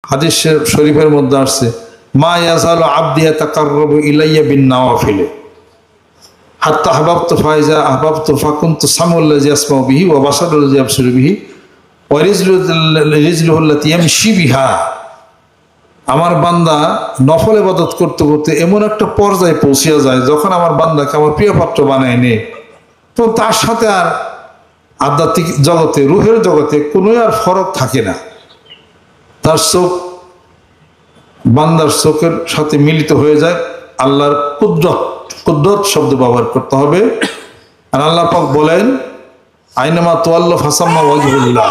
হাদিস শরীফের মধ্যে আসছে, মা ইয়াজালু আবদি ইয়াতাকাররাবু ইলাইয়া বিন নওয়াফিল হাত্তা আহবাবতু ফাইজা আহবাবতু ফাকুনতু সামুল্লাযী ইয়াসমাউ বিহি ওয়া বাসারুল্লাযী ইয়াবসিরু বিহি ওয়া রিজলুহুল্লাতী ইয়ামশি বিহা। আমার বান্দা নফল ইবাদত করতে করতে এমন একটা পর্যায়ে পৌঁছিয়া যায়, যখন আমার বান্দাকে আমার প্রিয় পাত্র বানায় নেই, তো তার সাথে আর আধ্যাত্মিক জগতে, রুহের জগতে কোনো আর ফরক থাকে না। তার চোখ বান্দার চোখের সাথে মিলিত হয়ে যায়। আল্লাহর কুদরত শব্দ ব্যবহার করতে হবে। আর আল্লাহ পাক বলেন, আইনামা তোয়াল্লা ফাসাম্মা ওয়াজহুল্লাহ,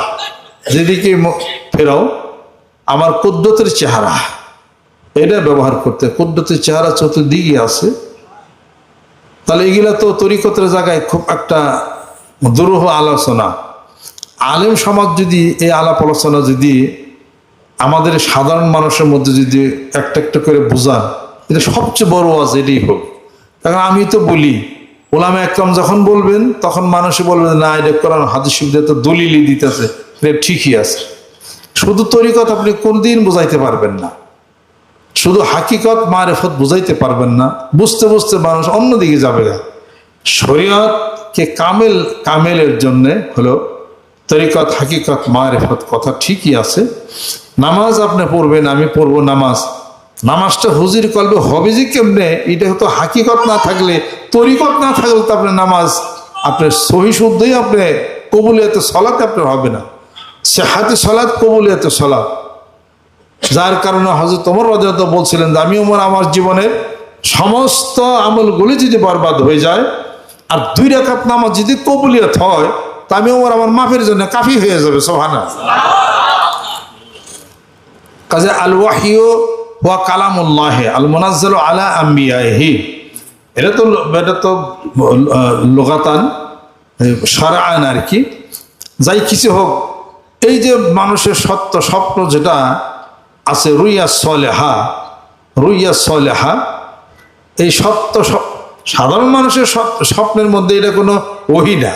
যেদিকে ফেরাও আমার কুদরতের চেহারা, এটা ব্যবহার করতে। কুদরতের চেহারা চতুর্দিকে আছে। তাহলে এগুলা তো তরিকতের জায়গায় খুব একটা দুরূহ আলোচনা। আলেম সমাজ যদি এই আলাপ আলোচনা যদি আমাদের সাধারণ মানুষের মধ্যে যদি একটা একটা করে বোঝান, এটা সবচেয়ে বড় ওয়াজ এটাই হোক। কারণ আমি তো বলি, ওলামা একরাম যখন বলবেন তখন মানুষে বলবেন, না এটা কোরআন হাদিস শিখতে তো দলিলই দিতেছে, এটা ঠিকই আছে। শুধু তরিকত আপনি কোনদিন বোঝাইতে পারবেন না, শুধু হাকিকত মারেফত বুঝাইতে পারবেন না। বুঝতে বুঝতে মানুষ অন্যদিকে যাবে না। শরীয়তকে কামেলের জন্যে হলো তরিকত, হাকিকত, মারেফত কথা ঠিকই আছে। নামাজ আপনি পড়বেন, আমি পড়বো নামাজ, নামাজটা হুজির কলবে হবে যে কেমনে, এটা তো হাকিকত না থাকলে, তরিকত না থাকলে তো আপনার নামাজ আপনার সহি শুদ্ধই আপনি কবুলিয়াতে সলাতে আপনার হবে না। সেহাতে সলাত, কবুলিয়াতে সলাত। যার কারণে হযরত ওমর রাদিয়াল্লাহু বলছিলেন যে আমি ওমর আমার জীবনের সমস্ত আমলগুলি যদি বরবাদ হয়ে যায় আর 2 রাকাত নামাজ যদি কবুলিয়ত হয়, তা আমি ওমর আমার মাফের জন্য কাফি হয়ে যাবে। সুবহানাল্লাহ। কাজে আল ওয়াহিয়ু ওয়া কালামুল্লাহ আল মুনাজ্জালু আলা আম্বিয়াইহি, এটা তো লুগাতান শারআন আর কি। যাই কিছু হোক, এই যে মানুষের সত্য স্বপ্ন যেটা আছে, রুইয়া সলেহা, এই সত্য সাধারণ মানুষের স্বপ্নের মধ্যে এটা কোনো ওহী না।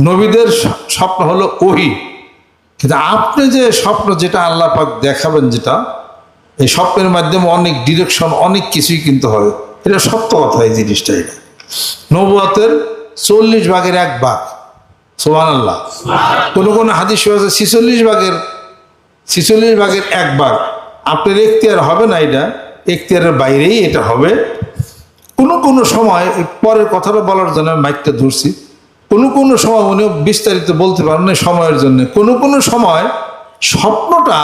নবীদের স্বপ্ন হলো ওহী। কিন্তু আপনি যে স্বপ্ন যেটা আল্লাহ পাক দেখাবেন, যেটা এই স্বপ্নের মাধ্যমে অনেক ডিরেকশন, অনেক কিছুই কিন্তু হবে। এটা সত্য কথা। এই জিনিসটা এটা নবুয়তের 40 ভাগের 1 ভাগ। সুবহানাল্লাহ। কোন হাদিস আছে 46 ভাগের 1 ভাগ আপনার এখতিয়ার হবে না, এটা এখতিয়ারের বাইরেই এটা হবে। কোন সময়, পরের কথাটা বলার জন্য মাইকটা ধরছি, কোন সময় উনিও বিস্তারিত বলতে পারেন না সময়ের জন্য। কোন সময় স্বপ্নটা